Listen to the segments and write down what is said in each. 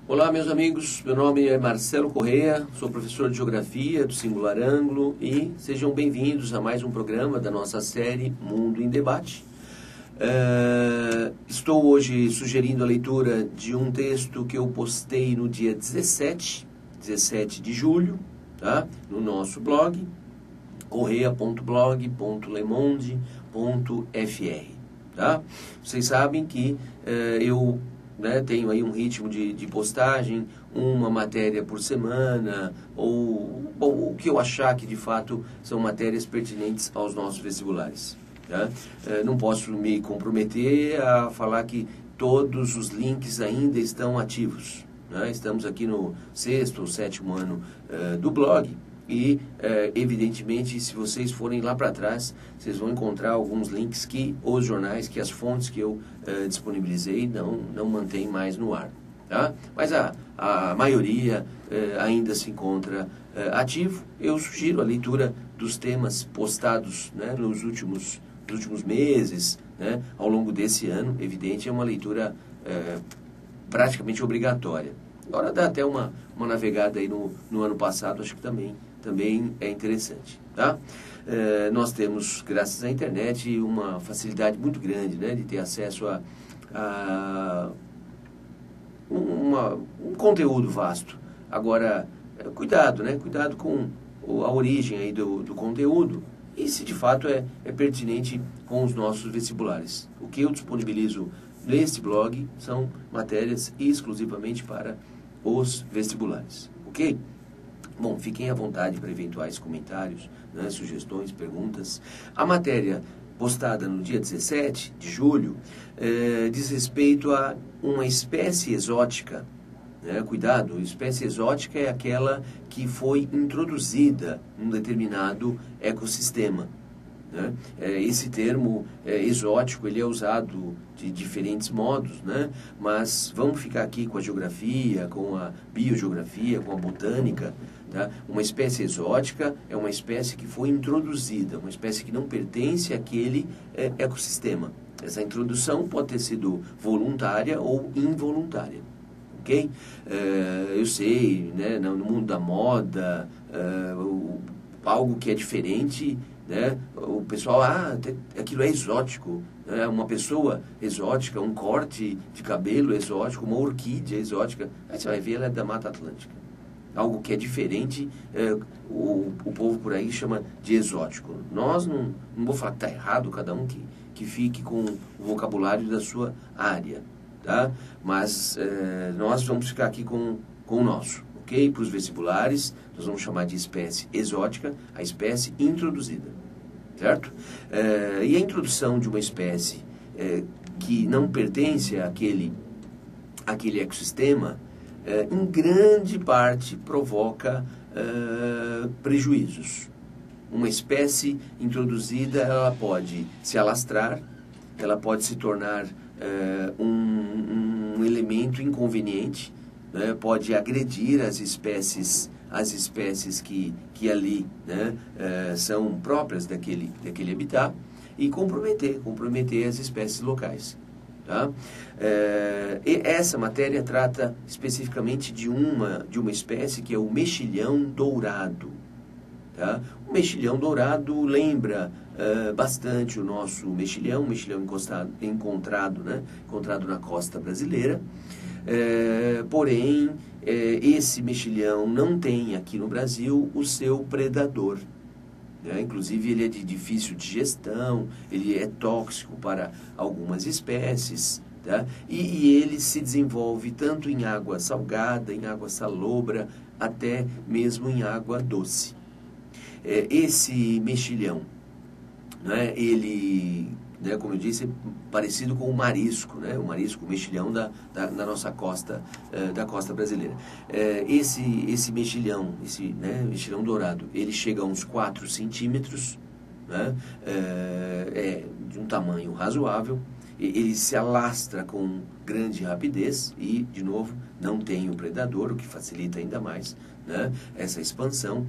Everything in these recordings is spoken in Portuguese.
Olá, meus amigos, meu nome é Marcelo Correia, sou professor de Geografia do Singular Ângulo e sejam bem-vindos a mais um programa da nossa série Mundo em Debate. Estou hoje sugerindo a leitura de um texto que eu postei no dia 17 de julho, tá? No nosso blog, correia.blog.lemonde.fr, tá? Vocês sabem que eu tenho aí um ritmo de postagem, uma matéria por semana, ou o que eu achar que de fato são matérias pertinentes aos nossos vestibulares. Tá? Não posso me comprometer a falar que todos os links ainda estão ativos. Né? Estamos aqui no 6º ou 7º ano do blog e, evidentemente, se vocês forem lá para trás, vocês vão encontrar alguns links que os jornais, que as fontes que eu disponibilizei não mantêm mais no ar. Tá? Mas a maioria ainda se encontra ativo. Eu sugiro a leitura dos temas postados, né, nos últimos meses, né, ao longo desse ano. Evidente, é uma leitura praticamente obrigatória. Agora dá até uma navegada aí no ano passado, acho que também é interessante. Tá? Nós temos, graças à internet, uma facilidade muito grande, né, de ter acesso a um conteúdo vasto. Agora, cuidado, né? Cuidado com a origem aí do conteúdo e se de fato é pertinente com os nossos vestibulares. O que eu disponibilizo neste blog são matérias exclusivamente para os vestibulares, ok? Bom, fiquem à vontade para eventuais comentários, né, sugestões, perguntas. A matéria postada no dia 17 de julho diz respeito a uma espécie exótica. Cuidado, espécie exótica é aquela que foi introduzida num determinado ecossistema. Né? Esse termo exótico ele é usado de diferentes modos, né? Mas vamos ficar aqui com a geografia, com a biogeografia, com a botânica. Tá? Uma espécie exótica é uma espécie que foi introduzida, uma espécie que não pertence àquele ecossistema. Essa introdução pode ter sido voluntária ou involuntária. Okay? Eu sei, né, no mundo da moda, algo que é diferente, né, o pessoal, aquilo é exótico, né, uma pessoa exótica, um corte de cabelo exótico, uma orquídea exótica, aí você vai ver, ela é da Mata Atlântica. Algo que é diferente, o povo por aí chama de exótico. Nós não vou falar que está errado, cada um que fique com o vocabulário da sua área. Tá? Mas nós vamos ficar aqui com o nosso, ok? Para os vestibulares, nós vamos chamar de espécie exótica, a espécie introduzida, certo? E a introdução de uma espécie que não pertence àquele ecossistema, em grande parte provoca prejuízos. Uma espécie introduzida, ela pode se alastrar, ela pode se tornar um elemento inconveniente, né? Pode agredir as espécies que ali, né, são próprias daquele habitat e comprometer as espécies locais. Tá? E essa matéria trata especificamente de uma espécie que é o mexilhão dourado. Tá? O mexilhão dourado lembra bastante o nosso mexilhão encontrado na costa brasileira. Porém, esse mexilhão não tem aqui no Brasil o seu predador. Né? Inclusive, ele é de difícil digestão, ele é tóxico para algumas espécies. Tá? E ele se desenvolve tanto em água salgada, em água salobra, até mesmo em água doce. Esse mexilhão, né, ele, né, como eu disse, é parecido com o marisco, né, o mexilhão da nossa costa, da costa brasileira. Esse mexilhão, mexilhão dourado, ele chega a uns 4 centímetros, né, de um tamanho razoável, ele se alastra com grande rapidez e, de novo, não tem o predador, o que facilita ainda mais, né, essa expansão.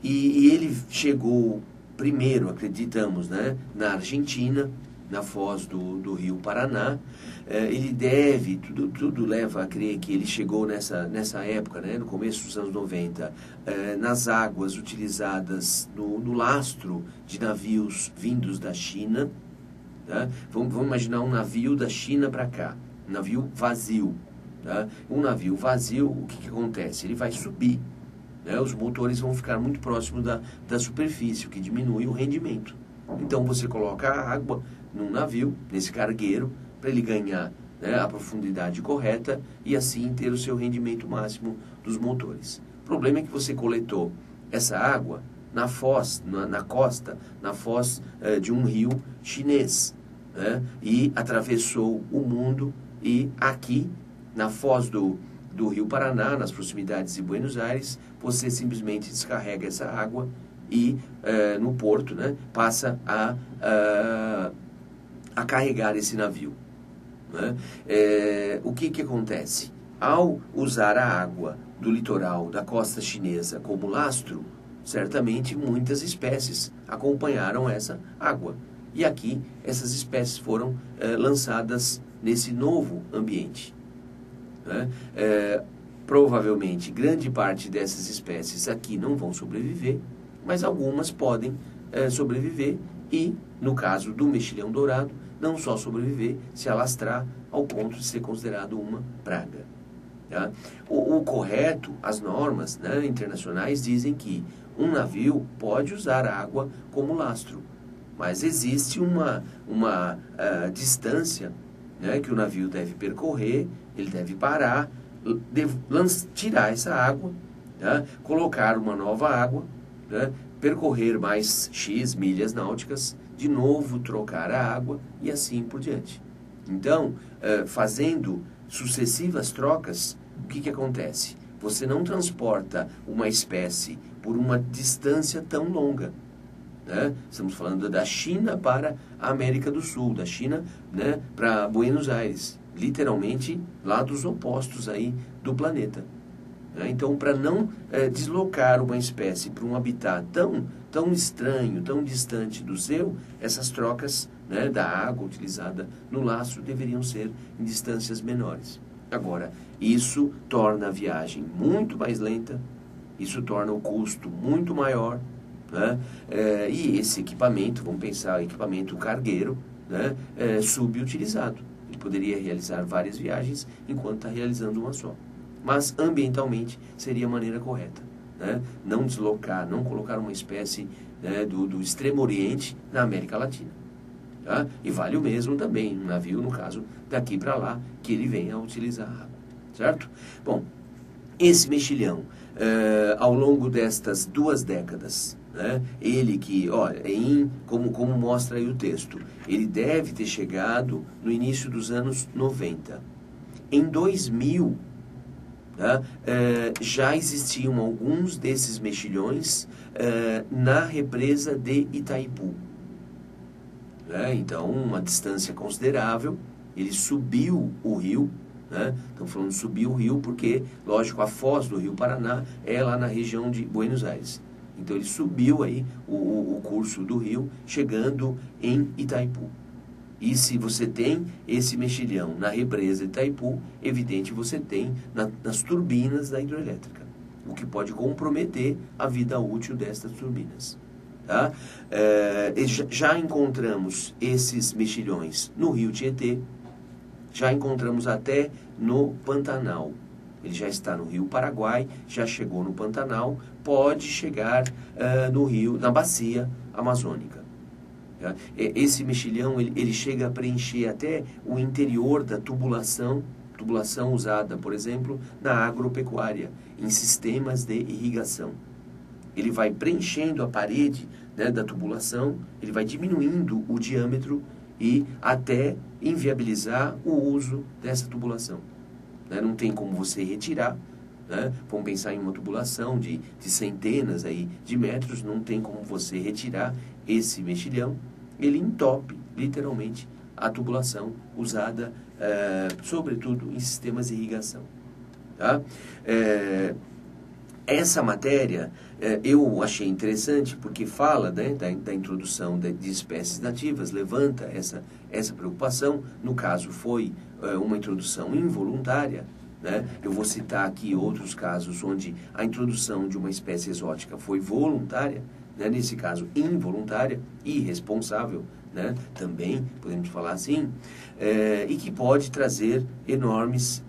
E ele chegou primeiro, acreditamos, né, na Argentina, na foz do rio Paraná. Ele deve, tudo leva a crer que ele chegou nessa época, né, no começo dos anos 90, nas águas utilizadas no lastro de navios vindos da China. Tá? Vamos imaginar um navio da China para cá, um navio vazio. Tá? Um navio vazio, o que acontece? Ele vai subir, né? Os motores vão ficar muito próximos da superfície, o que diminui o rendimento. Então você coloca a água num navio, nesse cargueiro, para ele ganhar, né, a profundidade correta e assim ter o seu rendimento máximo dos motores. O problema é que você coletou essa água na foz, na costa, na foz de um rio chinês, né, e atravessou o mundo, e aqui, na foz do rio Paraná, nas proximidades de Buenos Aires, você simplesmente descarrega essa água e no porto, né, passa a carregar esse navio. Né? O que acontece? Ao usar a água do litoral da costa chinesa como lastro, certamente muitas espécies acompanharam essa água. E aqui essas espécies foram lançadas nesse novo ambiente. Né? Provavelmente grande parte dessas espécies aqui não vão sobreviver, mas algumas podem sobreviver e, no caso do mexilhão dourado, não só sobreviver, se alastrar ao ponto de ser considerado uma praga. Tá? O correto, as normas, né, internacionais dizem que um navio pode usar água como lastro, mas existe uma distância, né, que o navio deve percorrer, ele deve parar, tirar essa água, tá? Colocar uma nova água, né? Percorrer mais X milhas náuticas, de novo trocar a água e assim por diante. Então, fazendo sucessivas trocas, o que acontece? Você não transporta uma espécie por uma distância tão longa. Né? Estamos falando da China para a América do Sul, da China, né, para Buenos Aires, literalmente lados opostos aí do planeta. Então, para não deslocar uma espécie para um habitat tão estranho, tão distante do seu, essas trocas, né, da água utilizada no lastro deveriam ser em distâncias menores. Agora, isso torna a viagem muito mais lenta, isso torna o custo muito maior, né? E esse equipamento, vamos pensar, equipamento cargueiro, né, subutilizado. Ele poderia realizar várias viagens enquanto está realizando uma só. Mas ambientalmente seria a maneira correta, né? Não deslocar, não colocar uma espécie, né, do Extremo Oriente na América Latina. Tá? E vale o mesmo também, um navio, no caso, daqui para lá, que ele venha a utilizar a água, certo? Bom, esse mexilhão, ao longo destas 2 décadas, né, ele que, olha, como mostra aí o texto, ele deve ter chegado no início dos anos 90. Em 2000, tá, já existiam alguns desses mexilhões na represa de Itaipu. Então, uma distância considerável, ele subiu o rio, né? Estamos falando de subir o rio porque, lógico, a foz do rio Paraná é lá na região de Buenos Aires. Então, ele subiu aí o curso do rio, chegando em Itaipu. E se você tem esse mexilhão na represa de Itaipu, evidente você tem nas turbinas da hidroelétrica, o que pode comprometer a vida útil destas turbinas. Tá? Já encontramos esses mexilhões no rio Tietê, já encontramos até no Pantanal. Ele já está no rio Paraguai, já chegou no Pantanal, pode chegar no rio, na bacia amazônica. Tá? Esse mexilhão ele chega a preencher até o interior da tubulação usada, por exemplo, na agropecuária, em sistemas de irrigação. Ele vai preenchendo a parede, né, da tubulação, ele vai diminuindo o diâmetro e até inviabilizar o uso dessa tubulação. Né? Não tem como você retirar, né? Vamos pensar em uma tubulação de centenas aí de metros, não tem como você retirar esse mexilhão, ele entope literalmente a tubulação usada, sobretudo em sistemas de irrigação. Tá? essa matéria eu achei interessante porque fala, né, da introdução de espécies nativas, levanta essa preocupação. No caso, foi uma introdução involuntária. Né? Eu vou citar aqui outros casos onde a introdução de uma espécie exótica foi voluntária, né? Nesse caso involuntária, irresponsável, né? Também podemos falar assim, e que pode trazer enormes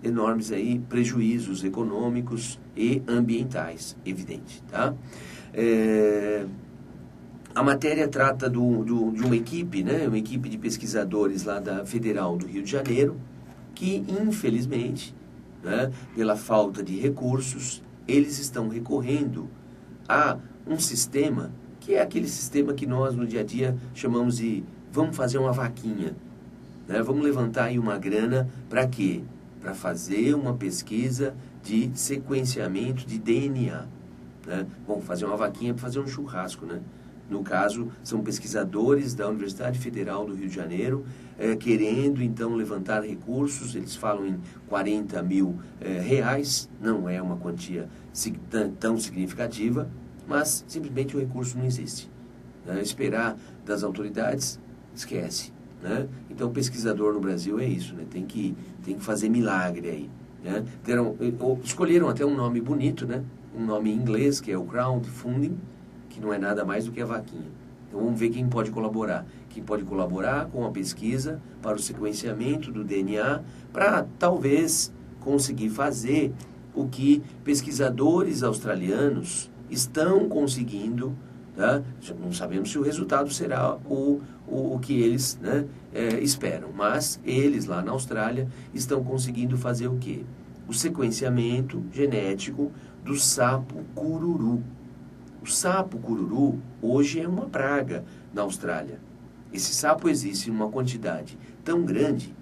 aí prejuízos econômicos e ambientais, evidente. Tá? A matéria trata de uma equipe, né? Uma equipe de pesquisadores lá da Federal do Rio de Janeiro, que infelizmente, né, pela falta de recursos, eles estão recorrendo a um sistema que é aquele sistema que nós no dia a dia chamamos de vamos fazer uma vaquinha, né? Vamos levantar aí uma grana para quê? Para fazer uma pesquisa de sequenciamento de DNA, né? Bom, fazer uma vaquinha para fazer um churrasco, né? No caso, são pesquisadores da Universidade Federal do Rio de Janeiro, querendo então levantar recursos. Eles falam em 40 mil reais, não é uma quantia tão significativa, mas simplesmente o recurso não existe. Esperar das autoridades, esquece. Né? Então, pesquisador no Brasil é isso, né? Tem que fazer milagre aí. Né? Escolheram até um nome bonito, né? Um nome em inglês, que é o crowdfunding, que não é nada mais do que a vaquinha. Então vamos ver quem pode colaborar. Quem pode colaborar com a pesquisa para o sequenciamento do DNA, para talvez conseguir fazer o que pesquisadores australianos estão conseguindo. Tá? Não sabemos se o resultado será o que eles, né, esperam, mas eles lá na Austrália estão conseguindo fazer o quê? O sequenciamento genético do sapo cururu. O sapo cururu hoje é uma praga na Austrália. Esse sapo existe em uma quantidade tão grande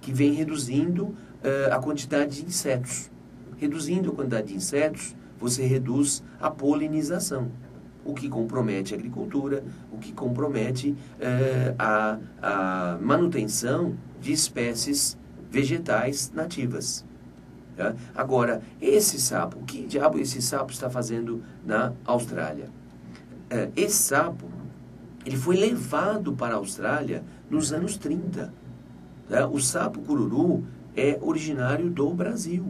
que vem reduzindo a quantidade de insetos. Reduzindo a quantidade de insetos, você reduz a polinização, o que compromete a agricultura, o que compromete a manutenção de espécies vegetais nativas. Tá? Agora, esse sapo, o que diabo esse sapo está fazendo na Austrália? Esse sapo, ele foi levado para a Austrália nos anos 30. Tá? O sapo cururu é originário do Brasil.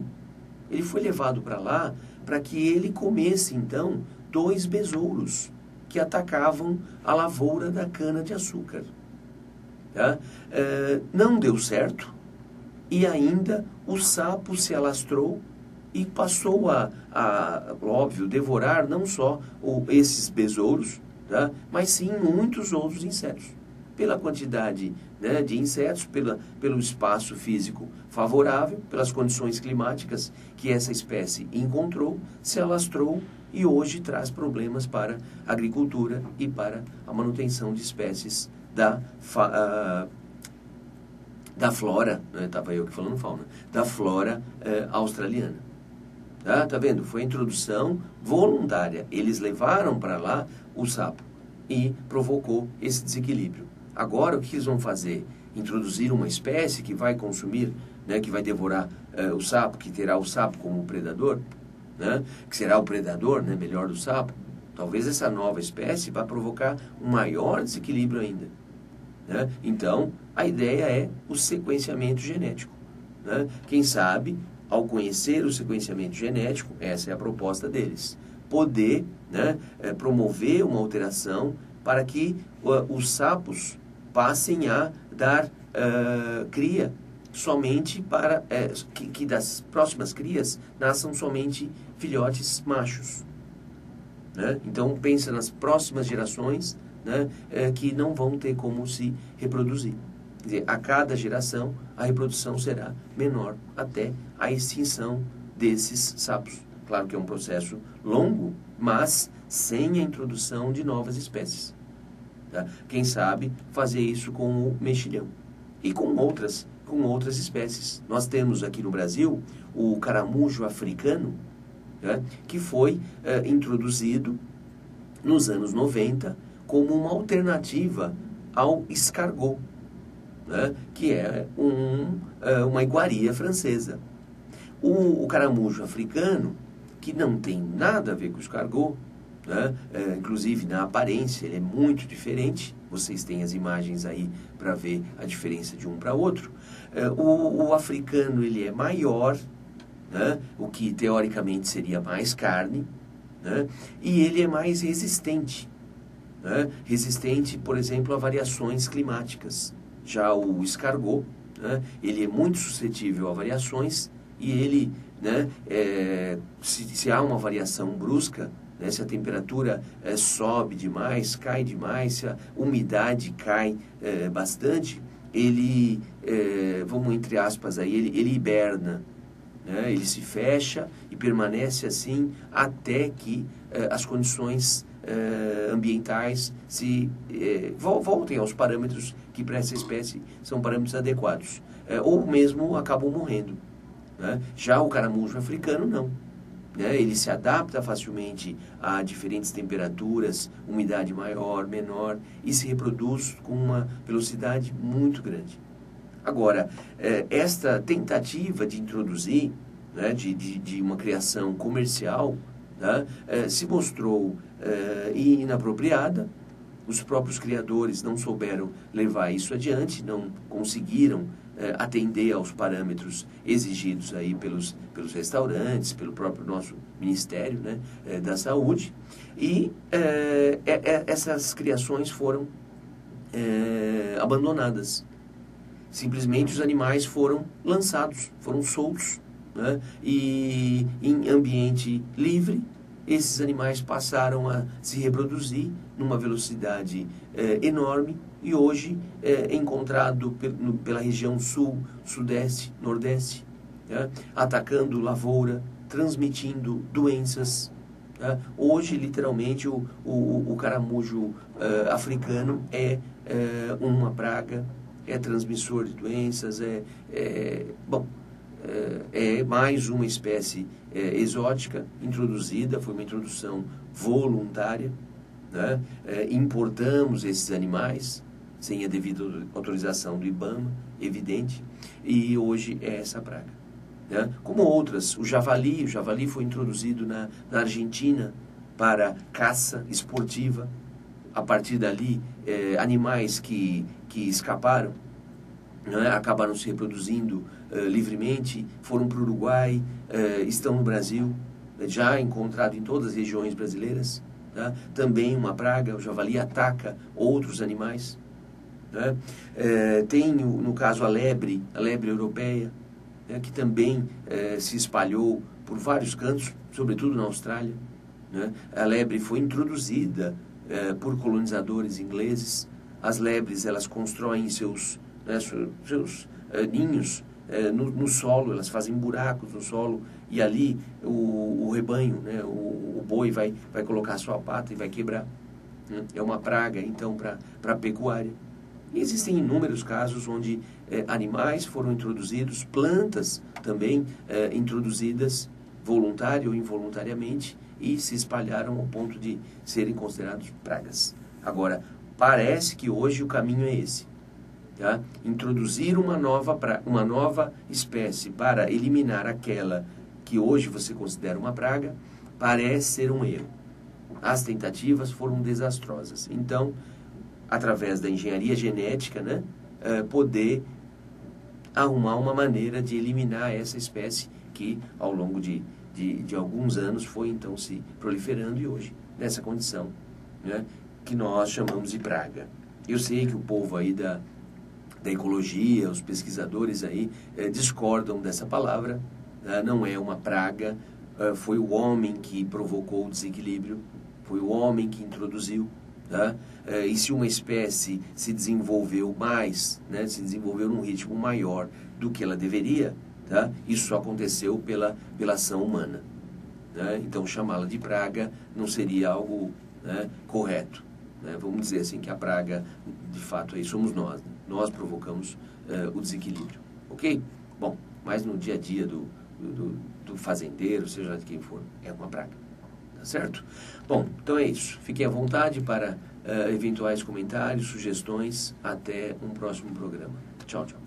Ele foi levado para lá para que ele comesse, então, 2 besouros que atacavam a lavoura da cana-de-açúcar. Tá? Não deu certo. E ainda o sapo se alastrou e passou óbvio, devorar não só esses besouros, tá? Mas sim muitos outros insetos. Pela quantidade, né, de insetos, pelo espaço físico favorável, pelas condições climáticas que essa espécie encontrou, se alastrou e hoje traz problemas para a agricultura e para a manutenção de espécies da flora, né? Estava eu que falando fauna, da flora australiana. Tá vendo? Foi a introdução voluntária. Eles levaram para lá o sapo e provocou esse desequilíbrio. Agora, o que eles vão fazer? Introduzir uma espécie que vai consumir, né, que vai devorar o sapo, que terá o sapo como predador, né, que será o predador, né, melhor do sapo. Talvez essa nova espécie vá provocar um maior desequilíbrio ainda. Né? Então, a ideia é o sequenciamento genético. Né? Quem sabe, ao conhecer o sequenciamento genético, essa é a proposta deles, poder, né, promover uma alteração para que os sapos passem a dar cria somente para que das próximas crias nasçam somente filhotes machos. Né? Então, pensa nas próximas gerações, né, que não vão ter como se reproduzir. Quer dizer, a cada geração a reprodução será menor até a extinção desses sapos. Claro que é um processo longo, mas sem a introdução de novas espécies. Tá? Quem sabe fazer isso com o mexilhão e com outras espécies. Nós temos aqui no Brasil o caramujo africano, né, que foi introduzido nos anos 90 como uma alternativa ao escargot, né, que é uma iguaria francesa. O caramujo africano que não tem nada a ver com o escargot, né? Inclusive na aparência ele é muito diferente. Vocês têm as imagens aí para ver a diferença de um para outro. O africano ele é maior, né? O que teoricamente seria mais carne, né? E ele é mais resistente, né? Resistente, por exemplo, a variações climáticas. Já o escargot, né? Ele é muito suscetível a variações e ele, né? Se há uma variação brusca, né? Se a temperatura sobe demais, cai demais, se a umidade cai bastante, ele, vamos entre aspas aí, ele hiberna, né? Ele se fecha e permanece assim até que as condições ambientais voltem aos parâmetros que para essa espécie são parâmetros adequados, ou mesmo acabam morrendo, né? Já o caramujo africano não, né? Ele se adapta facilmente a diferentes temperaturas, umidade maior, menor, e se reproduz com uma velocidade muito grande. Agora, esta tentativa de introduzir, né, de uma criação comercial, tá, se mostrou inapropriada. Os próprios criadores não souberam levar isso adiante, não conseguiram atender aos parâmetros exigidos aí pelos restaurantes, pelo próprio nosso Ministério, né, da Saúde. E essas criações foram abandonadas. Simplesmente os animais foram lançados, foram soltos, né? E em ambiente livre, esses animais passaram a se reproduzir numa velocidade enorme e hoje é encontrado pela região sul, sudeste, nordeste, né? Atacando lavoura, transmitindo doenças. Tá? Hoje, literalmente, o caramujo africano é uma praga, é transmissor de doenças, é mais uma espécie exótica introduzida, foi uma introdução voluntária, né? Importamos esses animais sem a devida autorização do IBAMA, evidente, e hoje é essa praga, né? Como outras, o javali foi introduzido na Argentina para caça esportiva. A partir dali, animais que escaparam, né, acabaram se reproduzindo livremente, foram para o Uruguai, estão no Brasil, já encontrado em todas as regiões brasileiras. Tá? Também uma praga, o javali ataca outros animais. Né? Tem, no caso, a lebre europeia, né, que também se espalhou por vários cantos, sobretudo na Austrália. Né? A lebre foi introduzida por colonizadores ingleses. As lebres, elas constroem seus ninhos no solo, elas fazem buracos no solo e ali o rebanho, né, o boi vai colocar a sua pata e vai quebrar. Né? É uma praga, então, para a pecuária. E existem inúmeros casos onde animais foram introduzidos, plantas também introduzidas voluntária ou involuntariamente e se espalharam ao ponto de serem considerados pragas. Agora, parece que hoje o caminho é esse. Tá? Introduzir uma nova espécie para eliminar aquela que hoje você considera uma praga parece ser um erro. As tentativas foram desastrosas. Então, através da engenharia genética, né, poder arrumar uma maneira de eliminar essa espécie que, ao longo de alguns anos, foi então se proliferando e hoje, nessa condição, né, que nós chamamos de praga. Eu sei que o povo aí da ecologia, os pesquisadores aí discordam dessa palavra, não é uma praga, foi o homem que provocou o desequilíbrio, foi o homem que introduziu, tá? E se uma espécie se desenvolveu mais, né, se desenvolveu num ritmo maior do que ela deveria, tá? Isso só aconteceu pela ação humana, né? Então chamá-la de praga não seria algo, né, correto. Vamos dizer assim que a praga, de fato, aí somos nós. Né? Nós provocamos o desequilíbrio, ok? Bom, mas no dia a dia do fazendeiro, seja de quem for, é uma praga, tá certo? Bom, então é isso. Fiquem à vontade para eventuais comentários, sugestões. Até um próximo programa. Tchau, tchau.